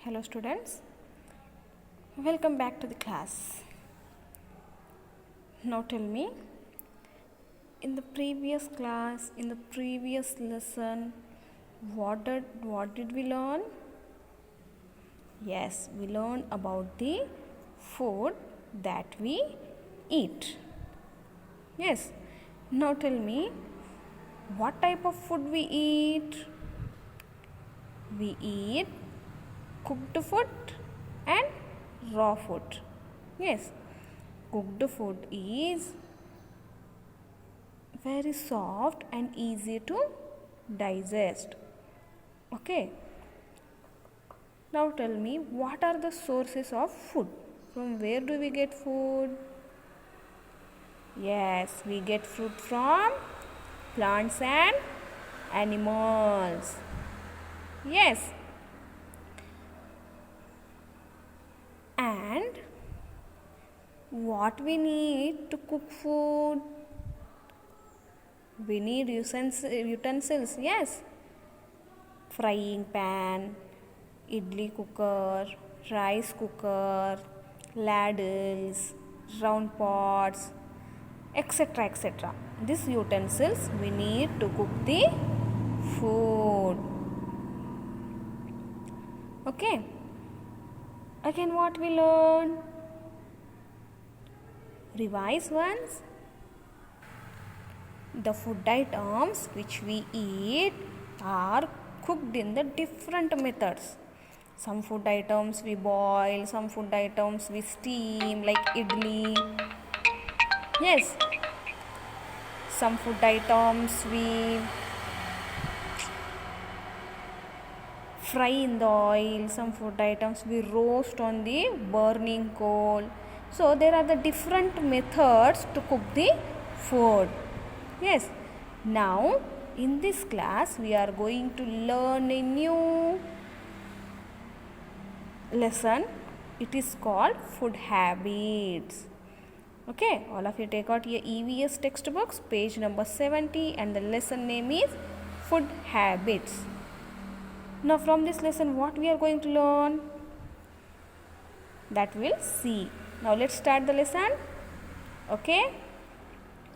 Hello students, welcome back to the class. Now tell me, in the previous class, in the previous lesson, what did we learn? Yes, we learned about the food that we eat. Yes, now tell me, what type of food we eat? We eat cooked food and raw food. Yes, cooked food is very soft and easy to digest. Okay, now tell me, what are the sources of food? From where do we get food? Yes, we get food from plants and animals. Yes, and what we need to cook food? We need utensils. Yes, frying pan, idli cooker, rice cooker, ladles, round pots, etc. etc. These utensils we need to cook the food. Okay. Again, what we learn? Revise once. The food items which we eat are cooked in the different methods. Some food items we boil, some food items we steam like idli. Yes, some food items we fry in the oil, some food items we roast on the burning coal. So there are the different methods to cook the food. Yes, now in this class we are going to learn a new lesson. It is called food habits. Okay, all of you take out your EVS textbooks, page number 70, and the lesson name is food habits. Now from this lesson what we are going to learn? That we'll see. Now let's start the lesson. Okay,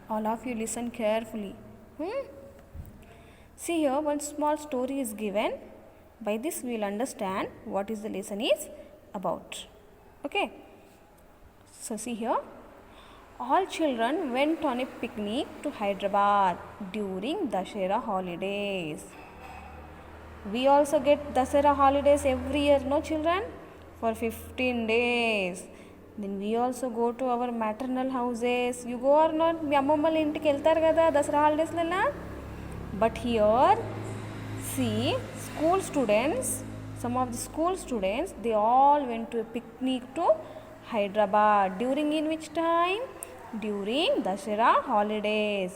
all of you listen carefully. See here, one small story is given. By this we will understand what is the lesson is about. Okay, so see here, all children went on a picnic to Hyderabad during Dussehra holidays. We also get Dussehra holidays every year, no children? For 15 days. Then we also go to our maternal houses. You go or not? మీ అమ్మమ్మల ఇంటికి వెళ్తారు కదా Dasara హాలిడేస్లలో. But here, see, school students, some of the school students, they all went to a picnic to Hyderabad. During in which time? During Dussehra holidays.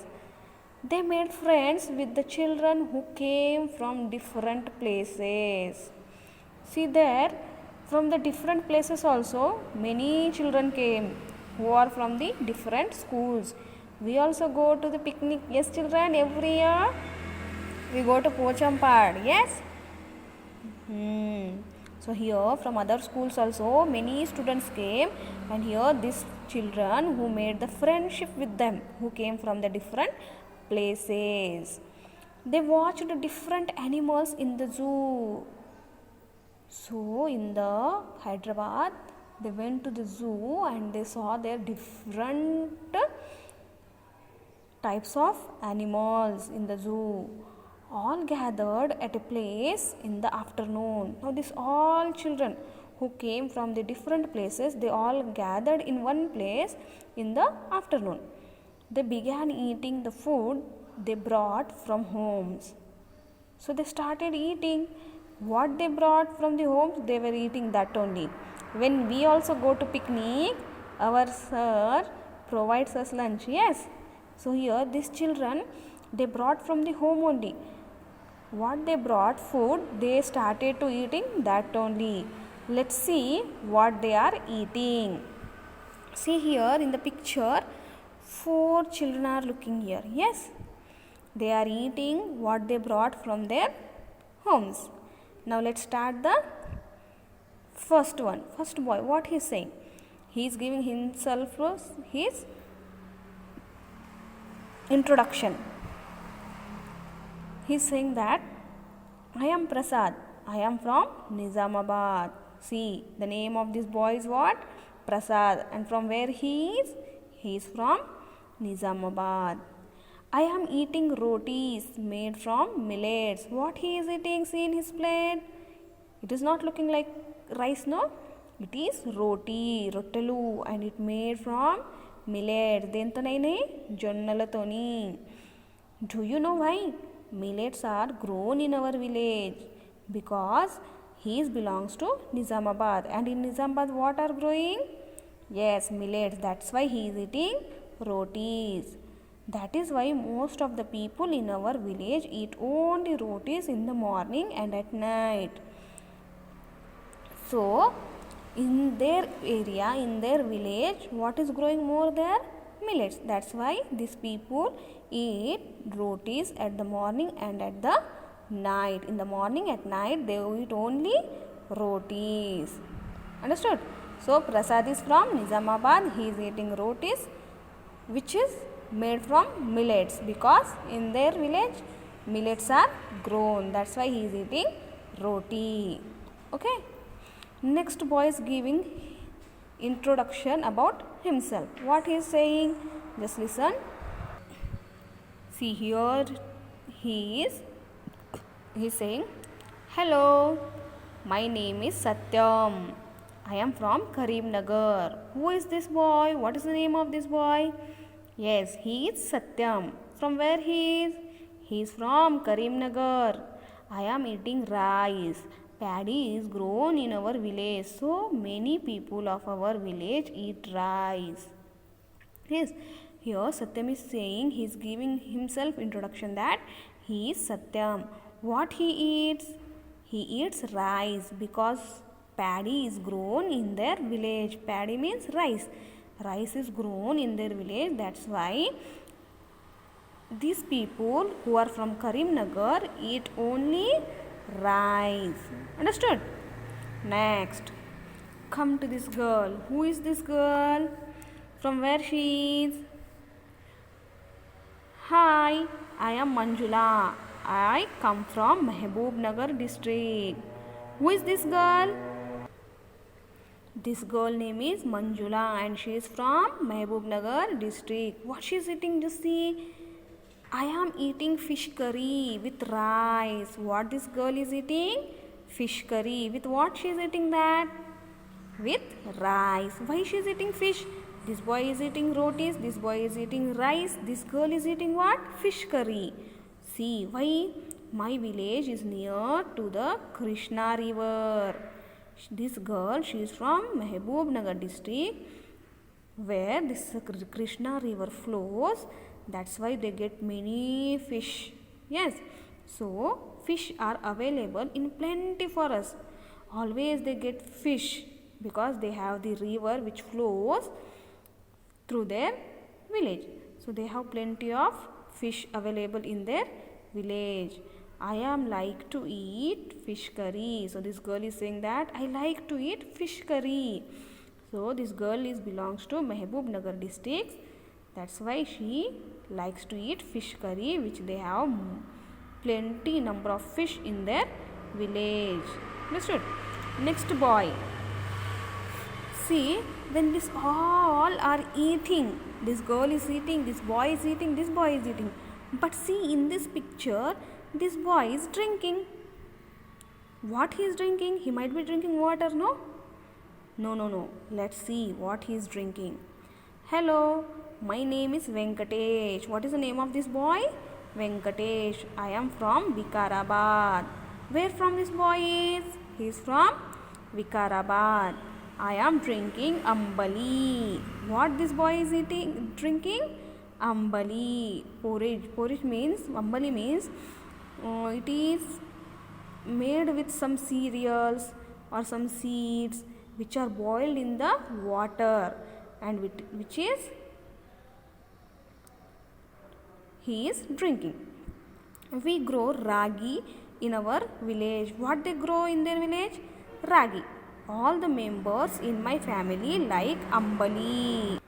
They made friends with the children who came from different places. See there, from the different places also, many children came who are from the different schools. We also go to the picnic. Yes, children, every year we go to Pochampad. Yes. So here from other schools also many students came, and here these children who made the friendship with them who came from the different places. They watched different animals in the zoo. So in the Hyderabad they went to the zoo and they saw their different types of animals in the zoo, all gathered at a place in the afternoon. Now these all children who came from the different places, they all gathered in one place in the afternoon. They began eating the food they brought from homes. So they started eating what they brought from the homes. They were eating that only. When we also go to picnic, our sir provides us lunch. Yes. So here these children, they brought from the home only. What they brought food, they started to eating that only. Let's see what they are eating. See here in the picture, 4 children are looking here. Yes, they are eating what they brought from their homes. Now let's start the first boy, what he is saying? He is giving himself his introduction. He is saying that I am Prasad. I am from Nizamabad. See, the name of this boy is what? Prasad. And from where he is? He is from Nizamabad. I am eating rotis made from millets. What he is eating? See in his plate. It is not looking like rice, no? It is roti, rottelu, and it made from millets. Dentanaine jonnalatoni. Do you know why? Millets are grown in our village because he belongs to Nizamabad, and in Nizamabad what are growing? Yes, millets. That's why he is eating rotis. That is why most of the people in our village eat only rotis in the morning and at night. So, in their area, in their village, what is growing more there? Millets. That's why these people eat rotis at the morning and at the night. In the morning, at night, they eat only rotis. Understood? So, Prasad is from Nizamabad. He is eating rotis, which is made from millets, because in their village millets are grown. That's why he is eating roti. Okay. Next boy is giving introduction about himself. What he is saying? Just listen. See here, he is saying, hello, my name is Satyam. I am from Karimnagar. Who is this boy? What is the name of this boy? Yes, he is Satyam. From where he is? He is from Karimnagar. I am eating rice. Paddy is grown in our village. So many people of our village eat rice. Yes, here Satyam is saying, he is giving himself introduction that he is Satyam. What he eats? He eats rice because paddy is grown in their village. Paddy means rice. Rice is grown in their village. That's why these people who are from Karimnagar eat only rice. Understood? Next, come to this girl. Who is this girl? From where she is? Hi, I am Manjula. I come from Mehboob district. Who is this girl? This girl name is Manjula and she is from Mehboob district. What she is eating? Just see. I am eating fish curry with rice. What this girl is eating? Fish curry. With what she is eating that? With rice. Why she is eating fish? This boy is eating rotis. This boy is eating rice. This girl is eating what? Fish curry. See, why? My village is near to the Krishna river. This girl, she is from Mehboob district, where this Krishna river flows. That's why they get many fish. Yes. So, fish are available in plenty for us. Always they get fish because they have the river which flows through their village. So, they have plenty of fish available in their village. I am like to eat fish curry. So, this girl is saying that I like to eat fish curry. So, this girl belongs to Mehboob district. That's why she likes to eat fish curry, which they have plenty number of fish in their village. Understood? Next boy. See, when this all are eating, this girl is eating, this boy is eating, this boy is eating. But see, in this picture, this boy is drinking. What he is drinking? He might be drinking water, no? No. Let's see what he is drinking. Hello, my name is Venkatesh. What is the name of this boy? Venkatesh. I am from Vikarabad. Where from this boy is? He is from Vikarabad. I am drinking Ambali. What this boy is drinking? Ambali. Porridge. Porridge means, Ambali means, it is made with some cereals or some seeds which are boiled in the water, and which is he is drinking. We grow ragi in our village. What they grow in their village? Ragi. all the members in my family like Ambali.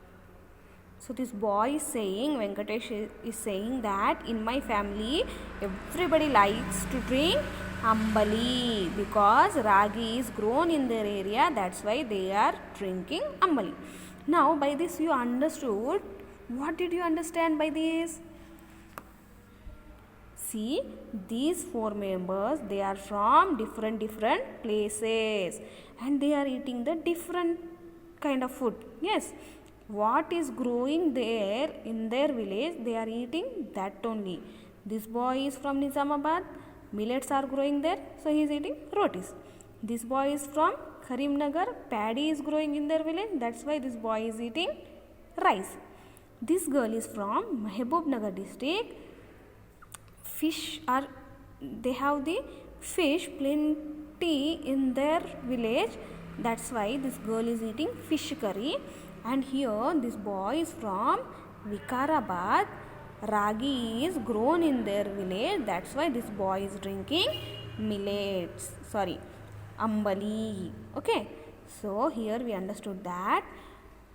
So this boy is saying, Venkatesh is saying that in my family everybody likes to drink Ambali because Ragi is grown in their area, that's why they are drinking Ambali. Now by this you understood. What did you understand by this? See, these four members, they are from different places and they are eating the different kind of food. Yes, what is growing there in their village, they are eating that only. This boy is from Nizamabad, millets are growing there, so he is eating rotis. This boy is from Karimnagar, paddy is growing in their village, that's why this boy is eating rice. This girl is from Mahbubnagar district. They have the fish plenty in their village, that's why this girl is eating fish curry. And here this boy is from Vikarabad, Ragi is grown in their village, that's why this boy is drinking Ambali. Okay, so here we understood that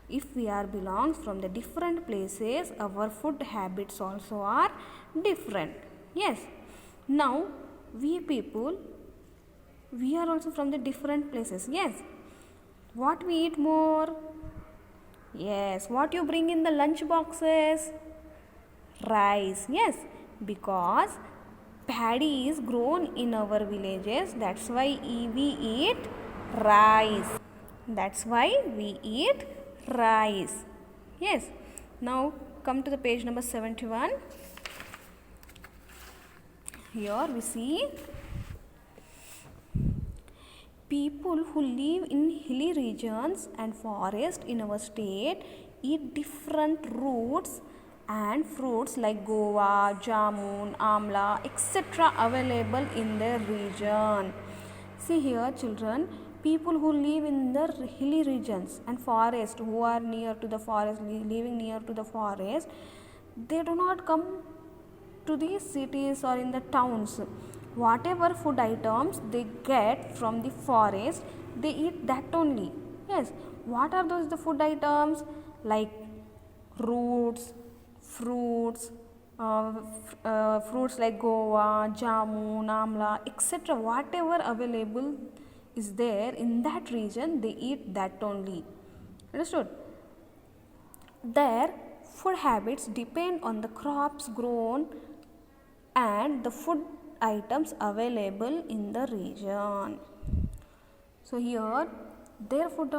if we are belongs from the different places, our food habits also are different. Yes, now we people, we are also from the different places. Yes, what we eat more? Yes, what you bring in the lunch boxes? Rice. Yes, because paddy is grown in our villages, that's why we eat rice. That's why we eat rice. Yes, now come to the page number 71. Here we see people who live in hilly regions and forest in our state eat different roots and fruits like guava, jamun, amla, etc. available in their region. See here children, people who live in the hilly regions and forest, who are near to the forest, living near to the forest, they do not come to the cities or in the towns. Whatever food items they get from the forest, they eat that only. Yes, what are those the food items? Like roots, fruits, fruits like guava, jamun, amla, etc. Whatever available is there in that region, they eat that only. Understood? Their food habits depend on the crops grown and the food items available in the region. So here their food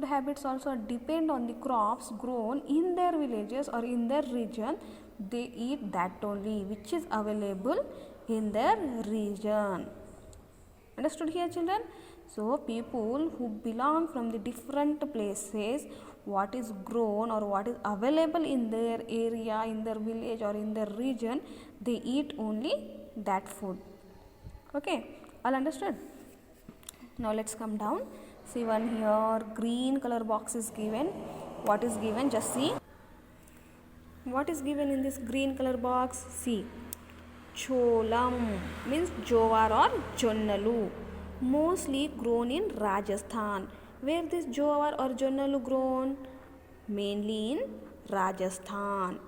habits also depend on the crops grown in their villages or in their region. They eat that only which is available in their region. Understood here children? So people who belong from the different places, what is grown or what is available in their area, in their village or in their region, they eat only that food. Okay, all understood? Now let's come down. See one here, green color box is given. What is given? Just see. What is given in this green color box? See. Cholam means jowar or jonnalu. Mostly grown in Rajasthan. Where this jowar or jonnalu grown? Mainly in Rajasthan.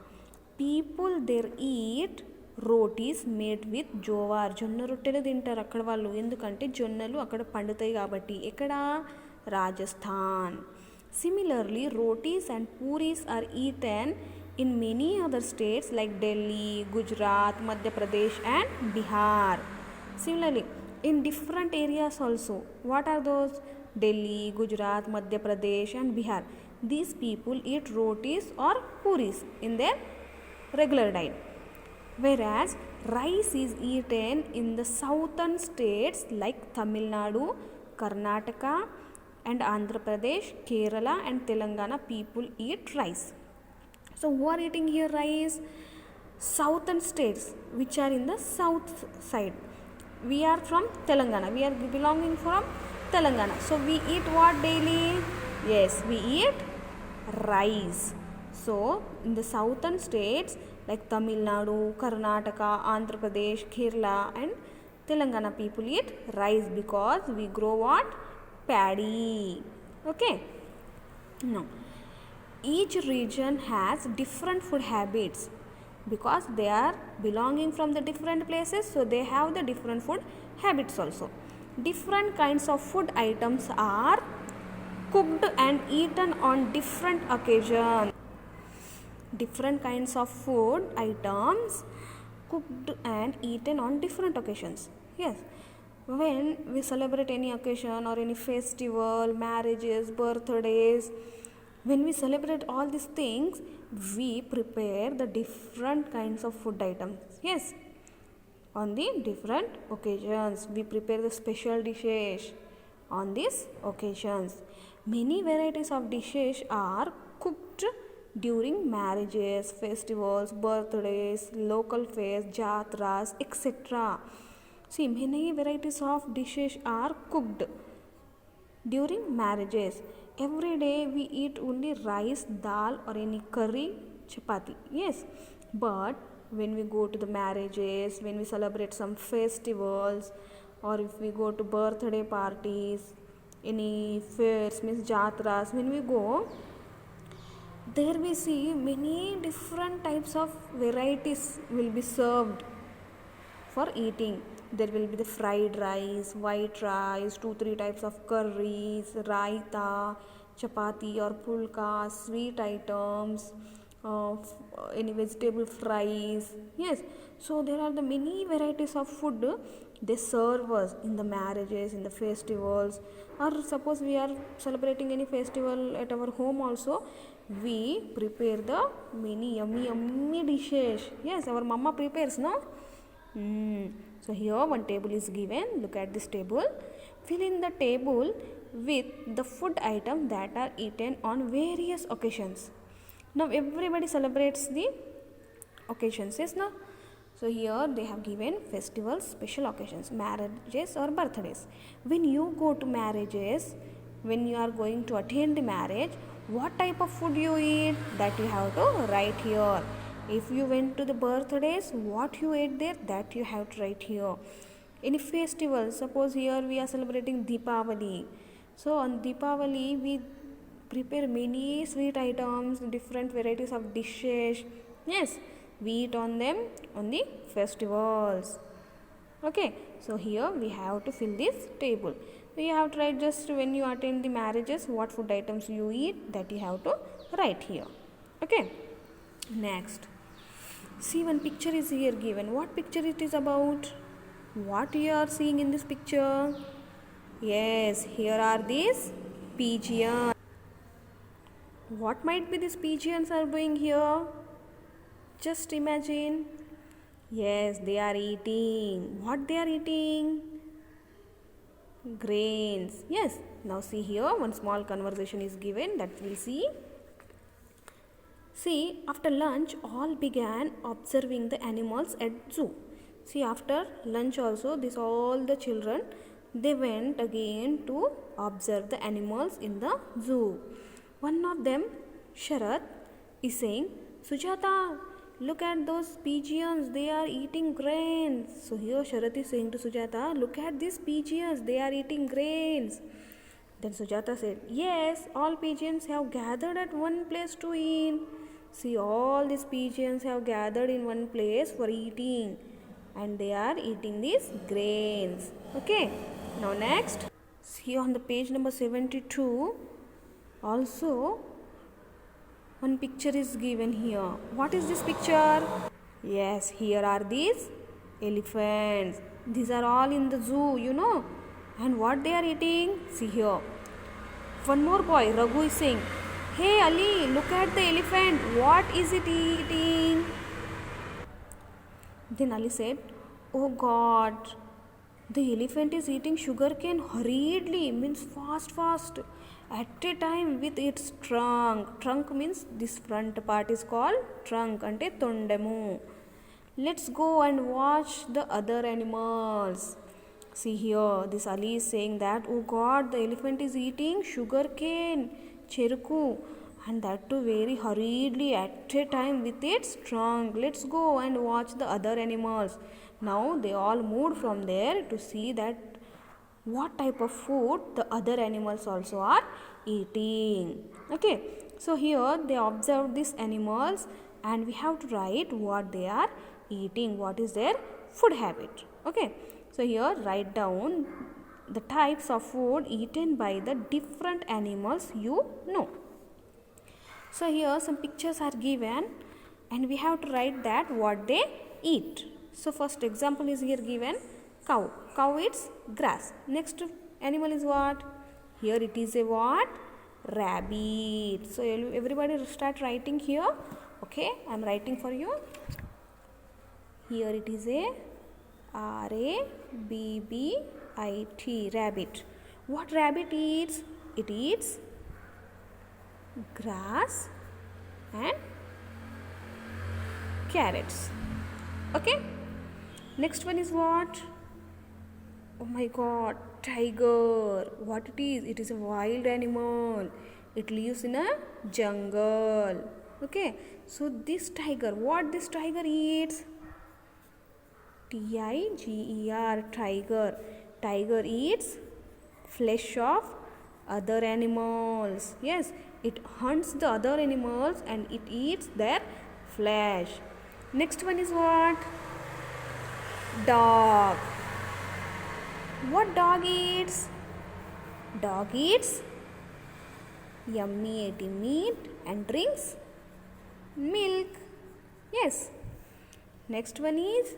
People there eat rotis made with jowar. జొన్న రొట్టెలు తింటారు అక్కడ వాళ్ళు, ఎందుకంటే జొన్నలు అక్కడ పండుతాయి కాబట్టి. ఎక్కడ? Rajasthan. Similarly rotis and puris are eaten in many other states like Delhi, Gujarat, Madhya Pradesh and Bihar. Similarly, in different areas also, what are those? Delhi, Gujarat, Madhya Pradesh and Bihar. These people eat rotis or puris in their regular diet. Whereas rice is eaten in the southern states like Tamil Nadu, Karnataka and Andhra Pradesh, Kerala and Telangana. People eat rice. So who are eating here rice? Southern states which are in the south side. We are from Telangana. We are belonging from Telangana. So we eat what daily? Yes, we eat rice. So in the southern states like Tamil Nadu, Karnataka, Andhra Pradesh, Kerala and Telangana, people eat rice because we grow what? paddy. Okay. Now, each region has different food habits because they are belonging from the different places, so they have the different food habits also. Different kinds of food items are cooked and eaten on different occasions. Different kinds of food items cooked and eaten on different occasions. Yes, when we celebrate any occasion or any festival, marriages, birthdays, when we celebrate all these things, we prepare the different kinds of food items. Yes, on the different occasions we prepare the special dishes on these occasions. Many varieties of dishes are cooked during marriages, festivals, birthdays, local fairs, jatras, etc. See, many varieties of dishes are cooked during marriages. Every day we eat only rice, dal or any curry, chapati. Yes, but when we go to the marriages, when we celebrate some festivals, or if we go to birthday parties, any fairs, means jatras, when we go, there we see many different types of varieties will be served for eating. There will be the fried rice, white rice, 2-3 types of curries, raita, chapati or pulka, sweet items, any vegetable fries. Yes, so there are the many varieties of food they serve us in the marriages, in the festivals, or suppose we are celebrating any festival at our home also, we prepare the many yummy dishes. Yes, our mama prepares, no? So here one table is given. Look at this table. Fill in the table with the food items that are eaten on various occasions. Now everybody celebrates the occasions, yes, no? So here they have given festivals, special occasions, marriages or birthdays. When you go to marriages, when you are going to attend the marriage, what type of food you eat, that you have to write here. If you went to the birthdays, what you ate there, that you have to write here. Any festival, suppose here we are celebrating Deepavali. So on Deepavali we prepare many sweet items, different varieties of dishes. Yes, we eat on them on the festivals. Okay, so here we have to fill this table. We have to write just when you attend the marriages, what food items you eat, that you have to write here. Okay, next. See, one picture is here given. What picture it is about? What you are seeing in this picture? Yes, here are these pigeons. What might be these pigeons are doing here? Just imagine. Yes, they are eating. What they are eating? Grains. Yes. Now see here, one small conversation is given that we'll see. See, after lunch, all began observing the animals at zoo. See, after lunch also, all the children, they went again to observe the animals in the zoo. One of them, Sharat, is saying, Sujata, look at those pigeons, they are eating grains. So here Sharat is saying to Sujata, look at these pigeons, they are eating grains. Then Sujata said, yes, all pigeons have gathered at one place to eat. See, all these pigeons have gathered in one place for eating, and they are eating these grains. Okay, now next, see on the page number 72, also one picture is given here. What is this picture? Yes, here are these elephants. These are all in the zoo, you know. And what they are eating? See here. One more boy, Raghu, is saying, hey Ali, look at the elephant. What is it eating? Then Ali said, oh God, the elephant is eating sugarcane hurriedly, means fast, at a time with its trunk. Trunk means this front part is called trunk, ante tondemu. Let's go and watch the other animals. See here, this Ali is saying that, oh God, the elephant is eating sugarcane, cheruku, and that too very hurriedly at a time with its trunk. Let's go and watch the other animals. Now they all moved from there to see that what type of food the other animals also are eating. Okay, so here they observe these animals and we have to write what they are eating, what is their food habit. Okay, so here write down the types of food eaten by the different animals you know. So here some pictures are given and we have to write that what they eat. So first example is here given, cow. Cow eats grass. Next animal is what? Here it is a what? Rabbit. So everybody start writing here. Okay, I am writing for you. Here it is a R-A-B-B-I-T, rabbit. What rabbit eats? It eats grass and carrots. Okay, next one is what? Oh my god, tiger. What it is? It is a wild animal. It lives in a jungle. Okay, so this tiger, what this tiger eats? Tiger. Tiger. Tiger eats flesh of other animals. Yes, it hunts the other animals and it eats their flesh. Next one is what? Dog. What dog eats? Dog eats yummy meat and drinks milk. Yes. Next one is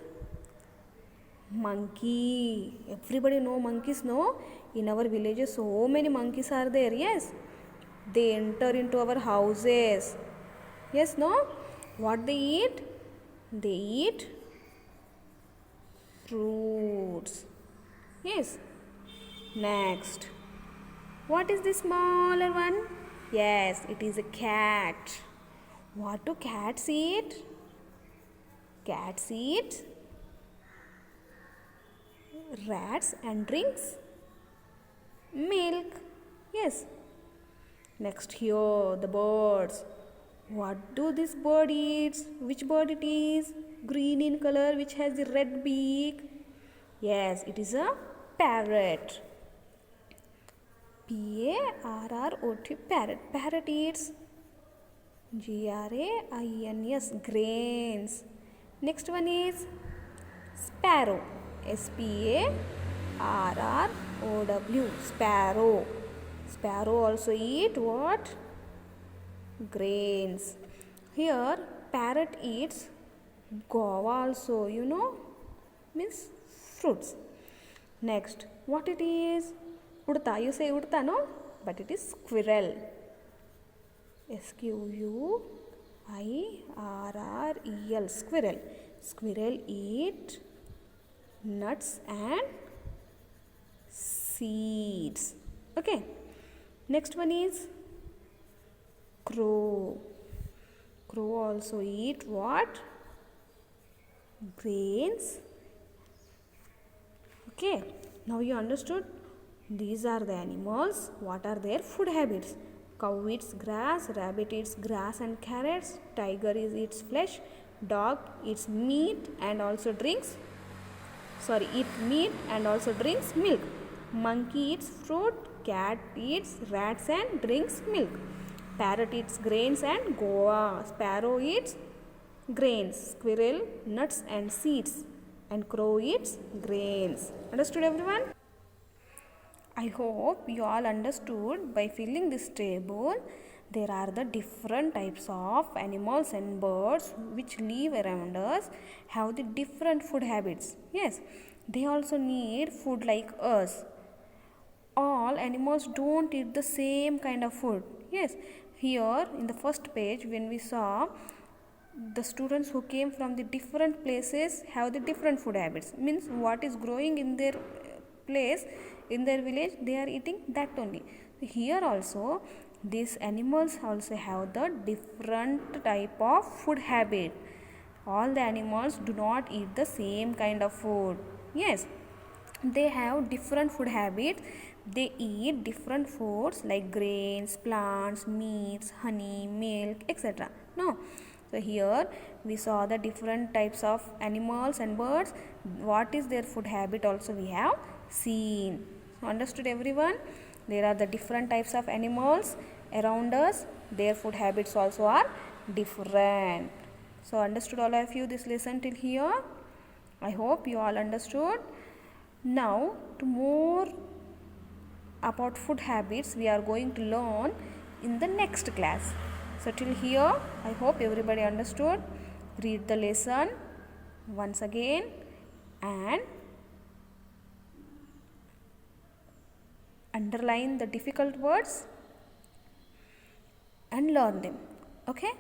monkey. Everybody know monkeys, no? In our villages so many monkeys are there. Yes, they enter into our houses. Yes, no? What they eat? They eat fruits. Yes. Next, what is the smaller one? Yes, it is a cat. What do cats eat? Cats eat rats and drinks milk. Yes. Next here the birds. What do this bird eats? Which bird it is? Green in color, which has the red beak. Yes, it is a parrot. P-A-R-R-O-T, parrot. Parrot eats G-R-A-I-N-S, grains. Next one is sparrow. S-P-A-R-R-O-W, sparrow. Sparrow also eat what? Grains. Here parrot eats guava also, you know, means fruits. Next, what it is? Udta. You say udta, no? But it is squirrel. S-Q-U-I-R-R-E-L, squirrel. Squirrel eat nuts and seeds. Okay. Next one is crow. Crow also eat what? Grains. Okay. Now you understood? These are the animals. What are their food habits? Cow eats grass, rabbit eats grass and carrots, tiger eats flesh, dog eats meat and also drinks milk. Monkey eats fruit, cat eats rats and drinks milk. Parrot eats grains and guava. Sparrow eats grains, squirrel nuts and seeds, and crow eats grains. Understood everyone? I hope you all understood. By filling this table, there are the different types of animals and birds which live around us, have the different food habits. Yes, they also need food like us. All animals don't eat the same kind of food. Yes, here in the first page when we saw the students who came from the different places have the different food habits, means what is growing in their place, in their village, they are eating that only. Here also these animals also have the different type of food habit. All the animals do not eat the same kind of food. Yes, they have different food habits. They eat different foods like grains, plants, meats, honey, milk, etc. No. So here we saw the different types of animals and birds. What is their food habit also we have seen. Understood everyone? There are the different types of animals around us. Their food habits also are different. So understood all of you this lesson till here? I hope you all understood. Now to more about food habits we are going to learn in the next class. So till here I hope everybody understood. Read the lesson once again and underline the difficult words and learn them. Okay?